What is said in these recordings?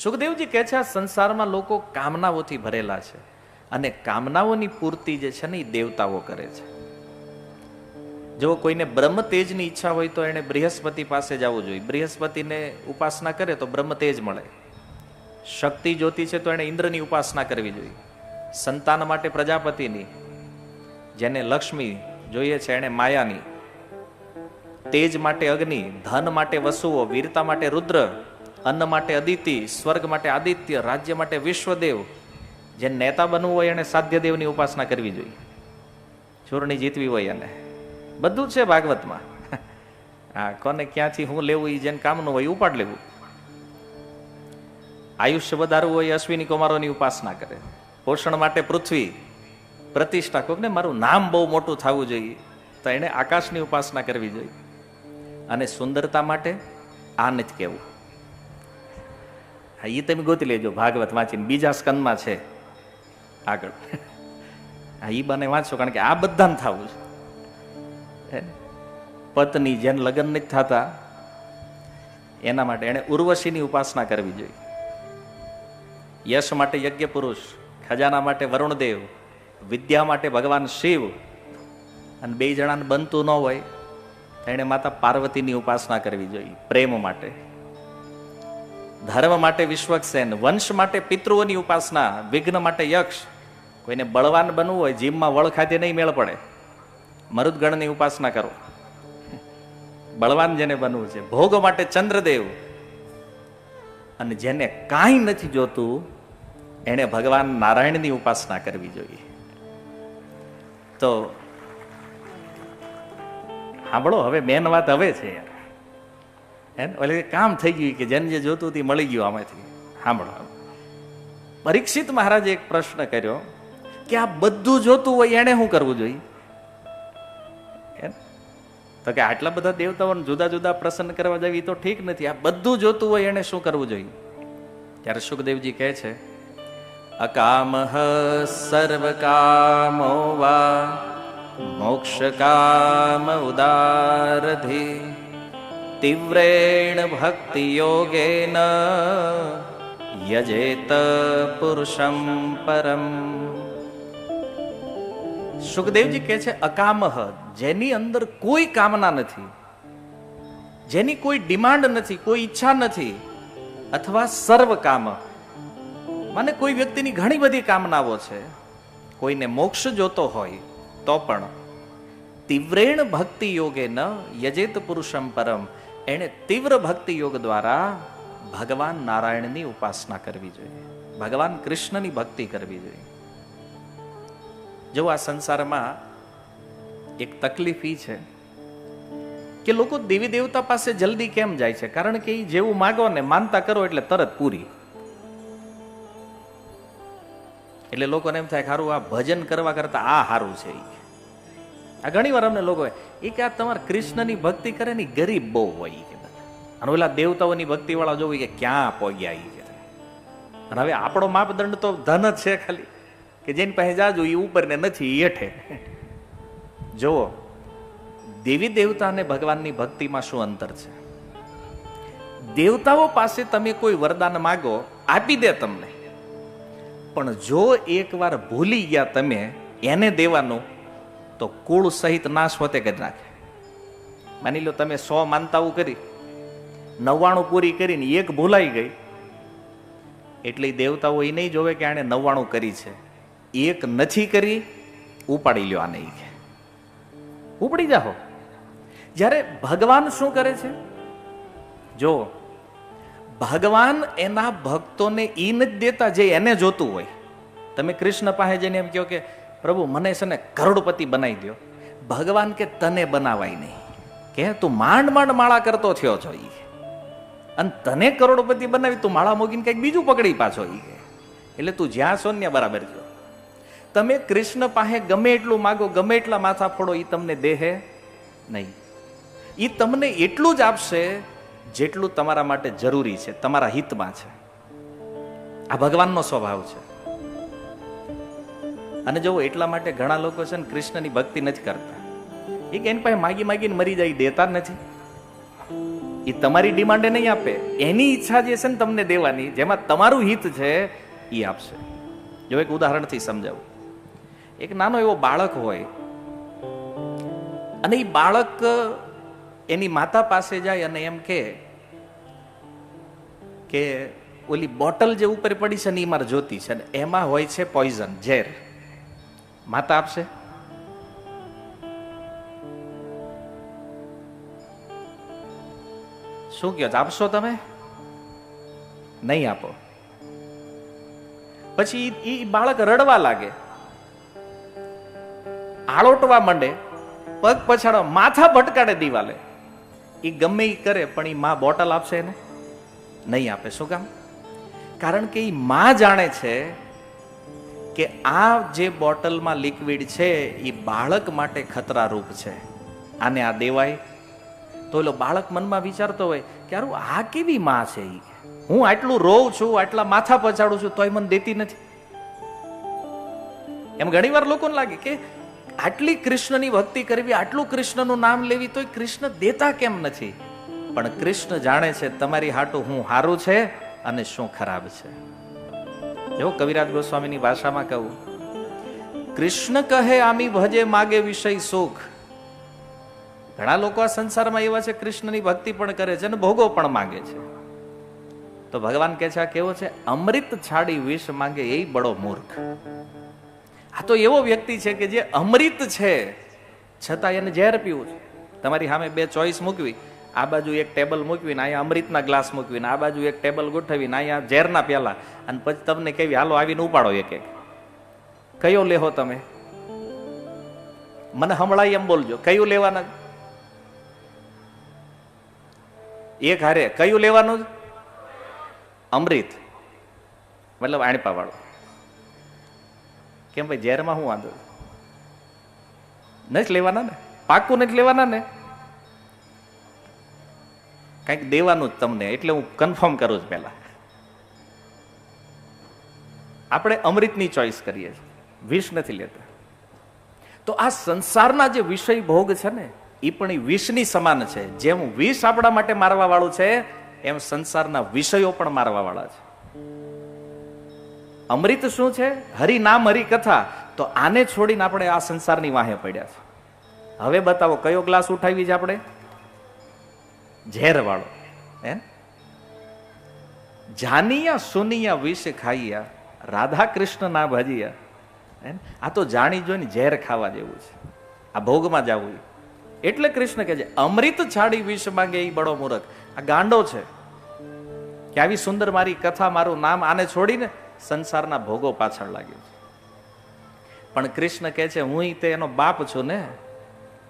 સુખદેવજી કહે છે, આ સંસારમાં લોકો કામનાઓથી ભરેલા છે અને કામનાઓની પૂર્તિ જે છે ને એ દેવતાઓ કરે છે. જો કોઈને બ્રહ્મ તેજની ઈચ્છા હોય તો એને બૃહસ્પતિ પાસે જવું જોઈએ. બૃહસ્પતિને ઉપાસના કરે તો બ્રહ્મ તેજ મળે. શક્તિ જોતી છે તો એને ઇન્દ્રની ઉપાસના કરવી જોઈએ. સંતાન માટે પ્રજાપતિની, જેને લક્ષ્મી જોઈએ છે એને માયાની, તેજ માટે અગ્નિ, ધન માટે વસુઓ, વીરતા માટે રુદ્ર, અન્ન માટે અદિતિ, સ્વર્ગ માટે આદિત્ય, રાજ્ય માટે વિશ્વદેવ. જે નેતા બનવું હોય એને સાધ્યદેવની ઉપાસના કરવી જોઈએ. ચૂરણી જીતવી હોય એને બધું છે ભાગવતમાં. હા, કોને ક્યાંથી હું લેવું એ જેને કામનું હોય ઉપાડ લેવું. આયુષ્ય વધારવું હોય અશ્વિની કુમારોની ઉપાસના કરે. પોષણ માટે પૃથ્વી, પ્રતિષ્ઠા, કોકને મારું નામ બહુ મોટું થવું જોઈએ તો એને આકાશની ઉપાસના કરવી જોઈએ. અને સુંદરતા માટે આ નથી કેવું. હા, એ તમે ગોતી લેજો ભાગવત વાંચીને, બીજા સ્કંદમાં છે આગળ. હા, એ બને વાંચો, કારણ કે આ બધાને થવું છે. પત્ની જેને લગ્ન નથી થતા એના માટે એને ઉર્વશીની ઉપાસના કરવી જોઈએ. યશ માટે યજ્ઞ પુરુષ, ખજાના માટે વરુણદેવ, વિદ્યા માટે ભગવાન શિવ. અને બે જણાને બનતું ન હોય તો એને માતા પાર્વતીની ઉપાસના કરવી જોઈએ પ્રેમ માટે. ધર્મ માટે વિશ્વક્સેન, વંશ માટે પિતૃઓની ઉપાસના, વિઘ્ન માટે યક્ષ. કોઈને બળવાન બનવું હોય, જીમમાં વળ ખાતે નહીં મેળ પડે, મરુદગણની ઉપાસના કરો. બળવાન જેને બનવું છે. ભોગ માટે ચંદ્રદેવ. અને જેને કાંઈ નથી જોતું એને ભગવાન નારાયણની ઉપાસના કરવી જોઈએ. તો સાંભળો, હવે મેન વાત હવે છે યાર. એટલે કામ થઈ ગયું કે જેને જે જોતું તે મળી ગયું આમાંથી. સાંભળો, પરીક્ષિત મહારાજે એક પ્રશ્ન કર્યો કે આ બધું જોતું હોય એને શું કરવું જોઈએ? તો કે આટલા બધા દેવતાઓને જુદા જુદા પ્રસન્ન કરવા જવી તો ઠીક નથી, આ બધું જોતું હોય એને શું કરવું જોઈએ? ત્યારે સુખદેવજી કહે છે, અકામઃ સર્વકામો વા મોક્ષ કામ ઉદારધિ તીવ્રેણ ભક્તિ યોગેન યજેત પુરુષમ પરમ. સુખદેવજી કહે છે, અકામહ, જેની અંદર કોઈ કામના નથી, જેની કોઈ ડિમાન્ડ નથી, કોઈ ઈચ્છા નથી, અથવા સર્વ કામ, માને કોઈ વ્યક્તિની ઘણી બધી કામનાઓ છે, કોઈને મોક્ષ જોતો હોય તો પણ તીવ્રેણ ભક્તિ યોગે ન યજેત પુરુષમ પરમ, એને તીવ્ર ભક્તિ યોગ દ્વારા ભગવાન નારાયણની ઉપાસના કરવી જોઈએ, ભગવાન કૃષ્ણની ભક્તિ કરવી જોઈએ. જો આ સંસારમાં એક તકલીફ ઈ છે કે લોકો દેવી દેવતા પાસે જલ્દી કેમ જાય છે? કારણ કે એ જેવું માગો ને માનતા કરો એટલે તરત પૂરી. એટલે લોકોને એમ થાય સારું, આ ભજન કરવા કરતા આ સારું છે. આ ઘણી વાર અમને લોકો એ કે આ તમારે કૃષ્ણની ભક્તિ કરે ને ગરીબ બહુ હોય કે બધા, અને ઓલા દેવતાઓની ભક્તિ વાળા જોવું કે ક્યાં પહોંચ્યા એ કે. અને હવે આપણો માપદંડ તો ધન જ છે ખાલી, કે જેની પાસે જાજુ એ ઉપર ને નથી હેઠે. જુઓ, દેવી દેવતા અને ભગવાનની ભક્તિમાં શું અંતર છે? દેવતાઓ પાસે તમે કોઈ વરદાન માગો, આપી દે તમને, પણ જો એકવાર ભૂલી ગયા તમે એને દેવાનું તો કુળ સહિત નાશ હોતે કરી નાખે. માની લો તમે 100 માનતાઓ કરી, 99 પૂરી કરીને એક ભૂલાઈ ગઈ, એટલે દેવતાઓ એ નહીં જોવે કે આણે 99 કરી છે, એક નથી કરી, ઉપાડી લ્યો આને, ઉપડી જાઓ. જ્યારે ભગવાન શું કરે છે? જો ભગવાન એના ભક્તોને ઈ નથી દેતા જે એને જોતું હોય. તમે કૃષ્ણ પાસે જઈને એમ કહો કે પ્રભુ મને છે ને કરોડપતિ બનાવી દો, ભગવાન કે તને બનાવાય નહીં, કે તું માંડ માંડ માળા કરતો થયો છો, અને તને કરોડપતિ બનાવી તું માળા મોગીને કઈક બીજું પકડી પાછો, એટલે તું જ્યાં છો ને બરાબર છો. તમે કૃષ્ણ પાસે ગમે એટલું માગો, ગમે એટલા માથા ફોડો, એ તમને દેહે નહીં. એ તમને એટલું જ આપશે જેટલું તમારા માટે જરૂરી છે, તમારા હિતમાં છે. આ ભગવાનનો સ્વભાવ છે. અને જો એટલા માટે ઘણા લોકો છે ને કૃષ્ણની ભક્તિ નથી કરતા, એ કે એની પાસે માગી માગીને મરી જાય, દેતા જ નથી. એ તમારી ડિમાન્ડે નહીં આપે, એની ઈચ્છા જે છે ને તમને દેવાની, જેમાં તમારું હિત છે એ આપશે. જો એક ઉદાહરણથી સમજાવું. એક નાનો એવો બાળક હોય અને એ બાળક એની માતા પાસે જાય અને એમ કે ઓલી બોટલ જે ઉપર પડી છે ને એ મારે જોતી છે ને એમાં હોય છે પોઈઝન, ઝેર. માતા આપશે? શું કહો, આપશો તમે? નહીં આપો. પછી એ બાળક રડવા લાગે, આળોટવા માંડે, પગ પછાડવા, માથા ભટકાડે દિવાલે. એ ગમે એ કરે પણ એ માં બોટલ આપશે એને? નહીં આપે. શું કામ? કારણ કે એ માં જાણે છે કે આ જે બોટલમાં લિક્વિડ છે એ બાળક માટે ખતરારૂપ છે, આને આ દેવાય? તો એલો બાળક મનમાં વિચારતો હોય કે યાર આ કેવી માં છે, હું આટલું રોઉં છું, આટલા માથા પચાડું છું તોય મને દેતી નથી. એમ ઘણી વાર લોકોને લાગે કે આટલી કૃષ્ણની ભક્તિ કરવી, આટલું કૃષ્ણનું નામ લેવી તોય કૃષ્ણ દેતા કેમ નથી? પણ કૃષ્ણ જાણે છે તમારી હાટું હું હારું છે અને શું ખરાબ છે. જો કવિરાજ ગોસ્વામીની ભાષામાં કહું, કૃષ્ણ કહે આમી ભજે માગે વિષય સુખ. ઘણા લોકો આ સંસારમાં એવા છે કૃષ્ણની ભક્તિ પણ કરે છે અને ભોગો પણ માંગે છે. તો ભગવાન કહે છે આ કેવો છે? અમૃત છાડી વિષ માંગે એ બડો મૂર્ખ. આ તો એવો વ્યક્તિ છે કે જે અમૃત છે છતાં એને ઝેર પીવું છે. તમારી સામે બે ચોઈસ મૂકવી, આ બાજુ એક ટેબલ મૂકવીને અહીંયા અમૃતના ગ્લાસ મૂકવીને આ બાજુ એક ટેબલ ગોઠવીને અહીંયા ઝેરના પ્યાલા, અને પછી તમને કેવી હાલો આવીને ઉપાડો એક એક. કયો લેહો તમે? મને હમણાં એમ બોલજો, કયું લેવાના? એક હારે કયું લેવાનું? અમૃત, મતલબ આણપા વાળો. કેમ ભાઈ, ઝેરમાં શું વાંધો? નથી લેવાના ને? પાકું નથી લેવાના ને? કંઈક દેવાનું જ તમને, એટલે હું કન્ફર્મ કરું છું. પહેલા આપણે અમૃતની ચોઈસ કરીએ છીએ, વિષ નથી લેતા. તો આ સંસારના જે વિષય ભોગ છે ને એ પણ એ વિષની સમાન છે. જેમ વિષ આપણા માટે મારવા વાળું છે એમ સંસારના વિષયો પણ મારવા વાળા છે. અમૃત શું છે? હરિ નામ, હરિ કથા. તો આને છોડીને આપણે આ સંસારની વાહે પડ્યા છે. હવે બતાવો કયો ગ્લાસ ઉઠાવી છે આપણે? ઝેર વાળો. હે, જાનિયા સુનિયા વિષ ખાઈયા, રાધા કૃષ્ણ ના ભજીયા. આ તો જાણી જોઈને ઝેર ખાવા જેવું છે, આ ભોગમાં જવું. એટલે કૃષ્ણ કહે છે અમૃત છાડી વિષ માંગે એ બડો મૂર્ખ. આ ગાંડો છે કે આવી સુંદર મારી કથા, મારું નામ, આને છોડીને સંસારના ભોગો પાછળ લાગ્યો છે. પણ કૃષ્ણ કહે છે હું તે એનો બાપ છું ને.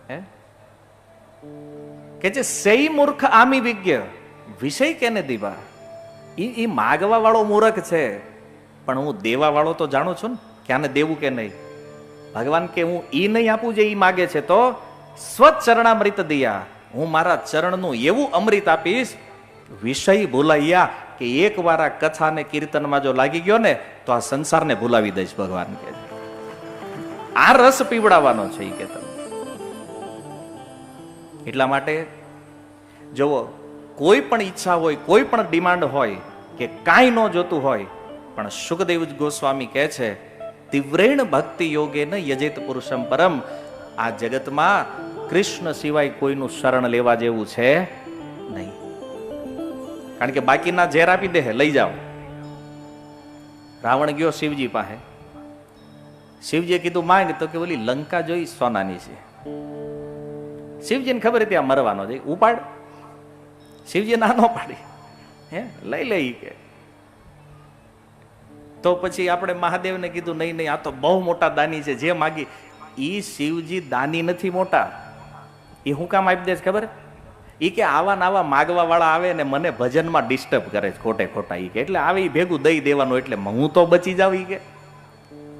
હે, કે છે સહી મૂર્ખ આમી વિજ્ઞ વિષય કેને દીવા. ઈ માગવા વાળો મૂર્ખ છે, પણ હું દેવા વાળો તો જાણું છું ને કે આને દેવું કે નહીં. ભગવાન કે હું ઈ નહીં આપું જે ઈ માગે છે, તો સ્વચરણામૃત દિયા, હું મારા ચરણનું એવું અમૃત આપીશ વિષય ભૂલાઈયા કે એક વાર આ કથા ને કીર્તનમાં જો લાગી ગયો ને તો આ સંસારને ભૂલાવી દઈશ. ભગવાન કે આ રસ પીવડાવવાનો છે ઈ કે તમે. એટલા માટે જુઓ, કોઈ પણ ઈચ્છા હોય, કોઈ પણ ડિમાન્ડ હોય કે કાંઈ ન જોતું હોય, પણ સુખદેવ ગોસ્વામી કહે છે તીવ્રેણ ભક્તિ યોગે ન યજેત પુરુષમ પરમ. આ જગતમાં કૃષ્ણ સિવાય કોઈનું શરણ લેવા જેવું છે નહીં. કારણ કે બાકીના ઝેર આપી દે, લઈ જાઓ. રાવણ ગયો શિવજી પાસે, શિવજીએ કીધું માંગ, તો કે ઓલી લંકા જોઈ સોનાની છે. શિવજીને ખબર હતી આ મરવાનો છે, ઉપાડ. શિવજી ના નો પાડી, હે લઈ લઈ કે. તો પછી આપણે મહાદેવને કીધું નહીં નહીં, આ તો બહુ મોટા દાની છે, જે માગી. ઈ શિવજી દાની નથી મોટા. એ હું કામ આપી દે છે ખબર? એ કે આવા ને આવા માગવા વાળા આવે ને મને ભજનમાં ડિસ્ટર્બ કરે છે ખોટે ખોટા. ઈ કે એટલે આવે ભેગું દઈ દેવાનું, એટલે હું તો બચી જાવ. ઈ કે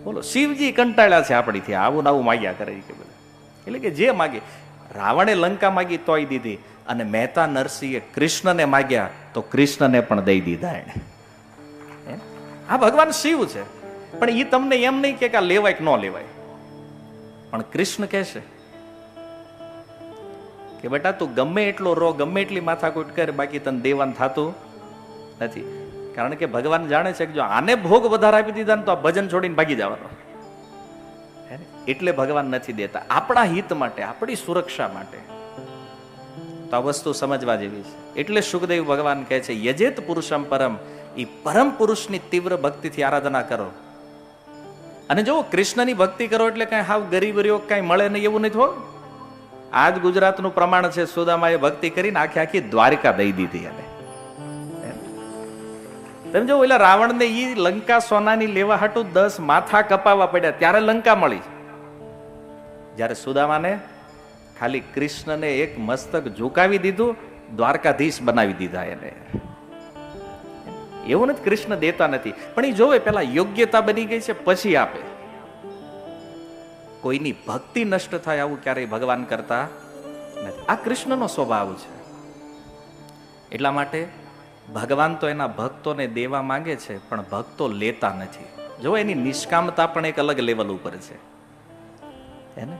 બોલો, શિવજી કંટાળ્યા છે આપણીથી, આવું ને આવું માગ્યા કરે કે બધા. એટલે કે જે માગે, રાવણે લંકા માગી તોય દીધી, અને મહેતા નરસિંહે કૃષ્ણને માગ્યા તો કૃષ્ણને પણ દઈ દીધા એને. આ ભગવાન શિવ છે. પણ એ તમને એમ નહીં કે આ લેવાય કે ન લેવાય, પણ કૃષ્ણ કહેશે કે બેટા તું ગમે એટલો રો, ગમે એટલી માથાકૂટ કર, બાકી તને દેવાન થતું નથી. કારણ કે ભગવાન જાણે છે કે જો આને ભોગ વધારે આપી દીધા ને તો આ ભજન છોડીને ભાગી જવાનો. એટલે ભગવાન નથી દેતા, આપણા હિત માટે, આપણી સુરક્ષા માટે. તો આ વસ્તુ સમજવા જેવી છે. એટલે સુખદેવ ભગવાન કહે છે યજેત પુરુષમ પરમ, એ પરમ પુરુષની તીવ્ર ભક્તિથી આરાધના કરો. અને જો કૃષ્ણની ભક્તિ કરો એટલે કઈ હાવ ગરીબ રહ્યો કઈ મળે નહીં એવું નથી હો. આજ ગુજરાતનું પ્રમાણ છે, સુદામાએ ભક્તિ કરીને આખી આખી દ્વારકા દઈ દીધી. અને તમે જો ઓલા રાવણને ઈ લંકા સોનાની લેવા હાટું 10 માથા કપાવવા પડ્યા ત્યારે લંકા મળી. જ્યારે સુદામાને ખાલી કૃષ્ણને એક મસ્તક ઝુકાવી દીધું, દ્વારકાધીશ બનાવી દીધા એને. એવું નથી કૃષ્ણ દેતા નથી, પણ એ જોવે પેલા યોગ્યતા બની ગઈ છે પછી આપે. કોઈની ભક્તિ નષ્ટ થાય આવું ક્યારેય ભગવાન કરતા નથી. આ કૃષ્ણનો સ્વભાવ છે. એટલા માટે ભગવાન તો એના ભક્તોને દેવા માંગે છે, પણ ભક્તો લેતા નથી. જો એની નિષ્કામતા પણ એક અલગ લેવલ ઉપર છે. એને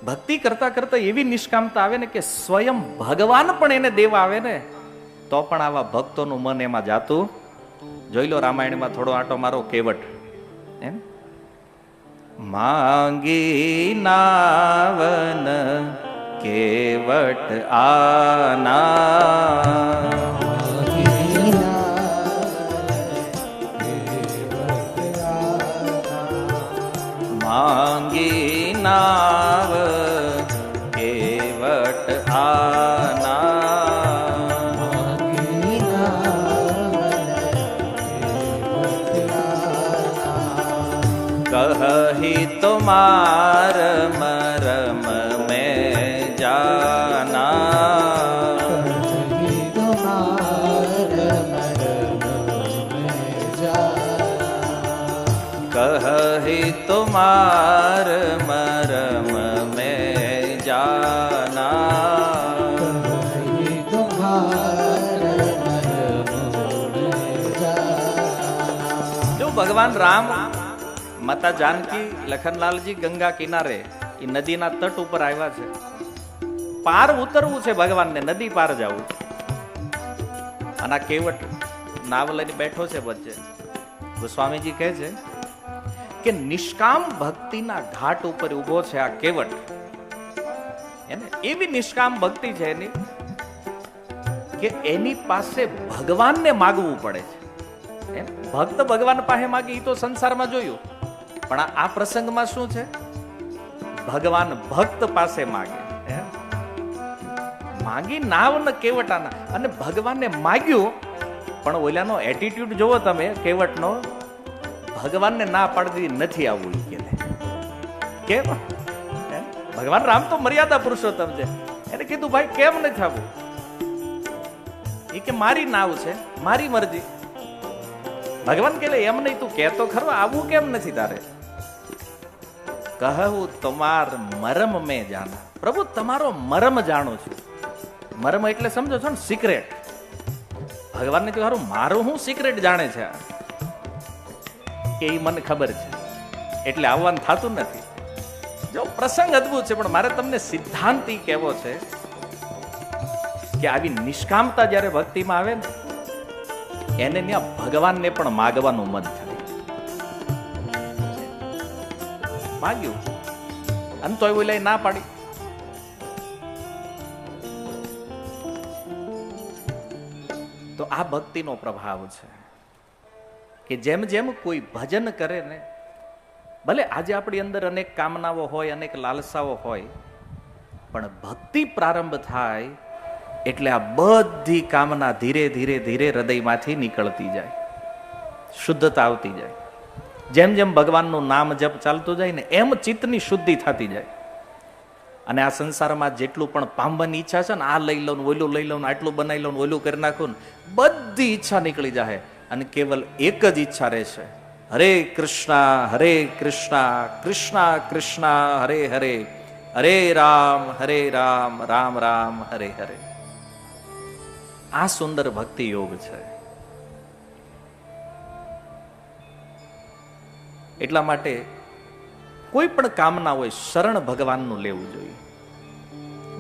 ભક્તિ કરતા કરતા એવી નિષ્કામતા આવે ને કે સ્વયં ભગવાન પણ એને દેવા આવે ને તો પણ આવા ભક્તોનું મન એમાં જાતું. જોઈ લો રામાયણમાં થોડો આટો મારો કેવટ. એમ માંગી નાવન કેવટ આના, માંગી નાવ કેવટ આના, કહી તુમાર મરમ મેં જાના, કહી તુમાર મરમ મેં જાના, જો ભગવાન રામ, માતા જાનકી, લખનલાલજી ગંગા કિનારે એ નદીના તટ ઉપર આવ્યા છે. પાર ઉતરવું છે ભગવાનને, નદી પાર જવું. અને આ કેવટ નાવ લઈને બેઠો છે વચ્ચે. ગોસ્વામીજી કહે છે કે નિષ્કામ ભક્તિના ઘાટ ઉપર ઉભો છે આ કેવટ. એને એવી નિષ્કામ ભક્તિ છે એની કે એની પાસે ભગવાનને માગવું પડે છે. ભક્ત ભગવાન પાસે માગે એ તો સંસારમાં જોયું, પણ આ પ્રસંગમાં શું છે? ભગવાન ભક્ત પાસે માગે. માગી નાવ ને કેવટાના, અને ભગવાનને માગ્યું, પણ ઓલાનો એટીટ્યુડ જોવો તમે કેવટનો. ભગવાનને ના પાડતી નથી આવવું કે કેમ? ભગવાન રામ તો મર્યાદા પુરુષોત્તમ છે. એને કીધું ભાઈ કેમ નથી આવવું? એ કે મારી નાવ છે, મારી મરજી. ભગવાન કે એમ નહીં, તું કહેતો ખરો આવું કેમ નથી તારે? કહું તમાર મરમ મેં જાના. પ્રભુ તમારો મરમ જાણું છું. મરમ એટલે સમજો છો ને, સિક્રેટ. ભગવાનને કહ્યું મારું હું સિક્રેટ જાણે છે કે એ મને ખબર છે, એટલે આવવાનું થતું નથી. જો પ્રસંગ અદભુત છે, પણ મારે તમને સિદ્ધાંત કહેવો છે કે આવી નિષ્કામતા જયારે ભક્તિમાં આવે ને એને ત્યાં ભગવાનને પણ માગવાનું મન થાય. માગ્યું અને તોય બોલાય ના પાડી. તો આ ભક્તિનો પ્રભાવ છે કે જેમ જેમ કોઈ ભજન કરે ને, ભલે આજે આપણી અંદર અનેક કામનાઓ હોય, અનેક લાલસાઓ હોય, પણ ભક્તિ પ્રારંભ થાય એટલે આ બધી કામના ધીરે ધીરે ધીરે હૃદયમાંથી નીકળતી જાય, શુદ્ધતા આવતી જાય. જેમ જેમ ભગવાનનું નામ જપ ચાલતું જાય ને એમ ચિત્તની શુદ્ધિ થતી જાય. અને આ સંસારમાં જેટલું પણ પામવાની ઈચ્છા છે ને, આ લઈ લઉં, ઓલું લઈ લઉં, આટલું બનાવી લઉં, ઓલું કરી નાખું, બધી ઈચ્છા નીકળી જાય અને કેવલ એક જ ઈચ્છા રહેશે, હરે કૃષ્ણ કૃષ્ણ કૃષ્ણ હરે હરે, હરે રામ રામ રામ હરે હરે. આ સુંદર ભક્તિ યોગ છે. એટલા માટે કોઈ પણ કામના હોય, શરણ ભગવાનનું લેવું જોઈએ.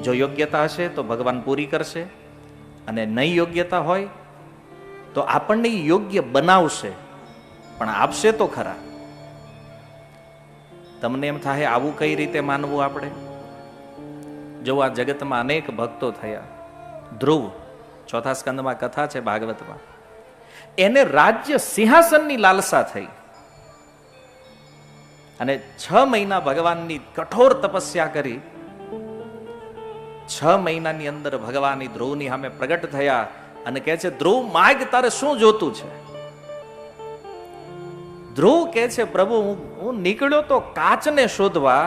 જો યોગ્યતા હશે તો ભગવાન પૂરી કરશે, અને નહીં યોગ્યતા હોય તો આપણને યોગ્ય બનાવશે, પણ આપશે તો ખરા. તમને એમ થાય આવું કઈ રીતે માનવું આપણે? જો આ જગતમાં અનેક ભક્તો થયા. ધ્રુવ, ચોથા સ્કંદમાં કથા છે ભાગવતમાં, એને રાજ્ય સિંહાસનની લાલસા થઈ અને 6 મહિના ભગવાનની કઠોર તપસ્યા કરી. 6 મહિનાની અંદર ભગવાન ધ્રુવની સામે પ્રગટ થયા અને કહે છે, ધ્રુવ માગ, તારે શું જોતું છે? ધ્રુવ કહે છે, પ્રભુ હું નીકળ્યો તો કાચને શોધવા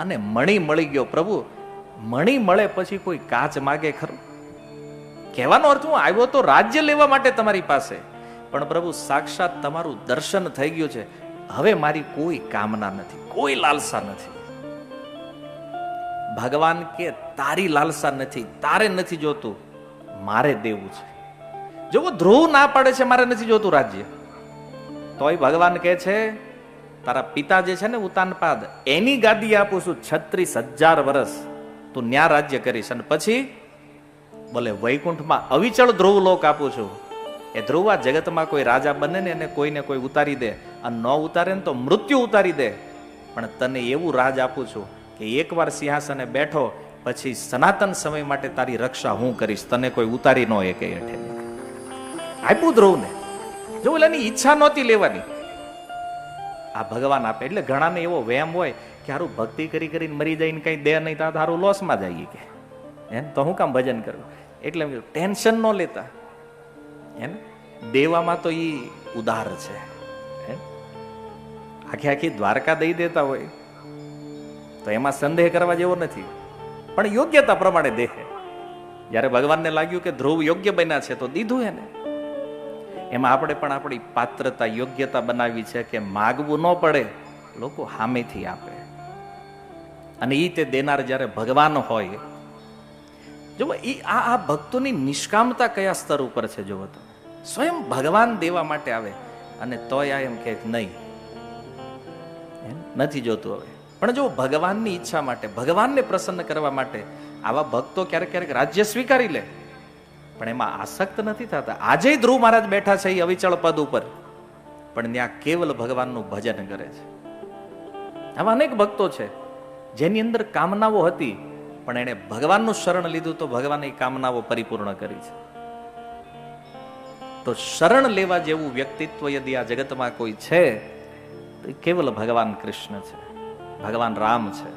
અને મણી મળી ગયો. પ્રભુ, મણી મળે પછી કોઈ કાચ માગે ખરું? કહેવાનો અર્થ, હું આવ્યો તો રાજ્ય લેવા માટે તમારી પાસે, પણ પ્રભુ સાક્ષાત તમારું દર્શન થઈ ગયું છે. હવે મારી કોઈ કામના નથી, કોઈ લાલસા નથી. ભગવાન કે તારી લાલસા નથી, તારે નથી જોતું, મારે દેવું છે. જો ધ્રુવ ના પાડે છે મારે નથી જોતું રાજ્ય, તોય ભગવાન કહે છે તારા પિતા જે છે ને ઉતાનપાદ, એની ગાદી આપું છું 36,000 વર્ષ, તું ન્યા રાજ્ય કરીશ, અને પછી બોલે વૈકુંઠમાં અવિચળ ધ્રુવ લોક આપું છું. એ ધ્રુવ આ જગતમાં કોઈ રાજા બને ને એને કોઈને કોઈ ઉતારી દે, અને ન ઉતારે ને તો મૃત્યુ ઉતારી દે, પણ તને એવું રાજ આપું છું કે એકવાર સિંહાસને બેઠો પછી સનાતન સમય માટે તારી રક્ષા હું કરીશ, તને કોઈ ઉતારી ન શકે. હેઠે આપ્યું ધ્રુવને. જો એની ઈચ્છા નહોતી લેવાની, આ ભગવાન આપે. એટલે ઘણાને એવો વહેમ હોય કે હારું ભક્તિ કરી કરીને મરી જઈને કઈ દે નહીં તો હારું લોસમાં જઈએ કે એમ, તો હું કામ ભજન કરવું? એટલે ટેન્શન ન લેતા. એમ દેવામાં તો ઈ ઉદાર છે. આખી આખી દ્વારકા દઈ દેતા હોય તો એમાં સંદેહ કરવા જેવો નથી, પણ યોગ્યતા પ્રમાણે દેહે. જયારે ભગવાનને લાગ્યું કે ધ્રુવ યોગ્ય બન્યા છે તો દીધું એને. એમાં આપણે પણ આપણી પાત્રતા યોગ્યતા બનાવી છે કે માગવું ન પડે, લોકો સામેથી આપે. અને ઈ તે દેનાર જયારે ભગવાન હોય. જો આ ભક્તોની નિષ્કામતા કયા સ્તર ઉપર છે જોવો તો. સ્વયં ભગવાન દેવા માટે આવે અને તોય એમ કે નહીં, નથી જોતું હવે. પણ જો ભગવાનની ઈચ્છા માટે, ભગવાનને પ્રસન્ન કરવા માટે આવા ભક્તો ક્યારેક ક્યારેક રાજ્ય સ્વીકારી લે, પણ એમાં આસક્ત નથી થતા. આજે ધ્રુવ મહારાજ બેઠા છે એ અવિચળ પદ ઉપર, પણ ત્યાં કેવલ ભગવાનનું ભજન કરે છે. આવા અનેક ભક્તો છે જેની અંદર કામનાઓ હતી, પણ એને ભગવાનનું શરણ લીધું તો ભગવાને કામનાઓ પરિપૂર્ણ કરી છે. તો શરણ લેવા જેવું વ્યક્તિત્વ યદી આ જગતમાં કોઈ છે તો કેવલ ભગવાન કૃષ્ણ છે, ભગવાન રામ છે.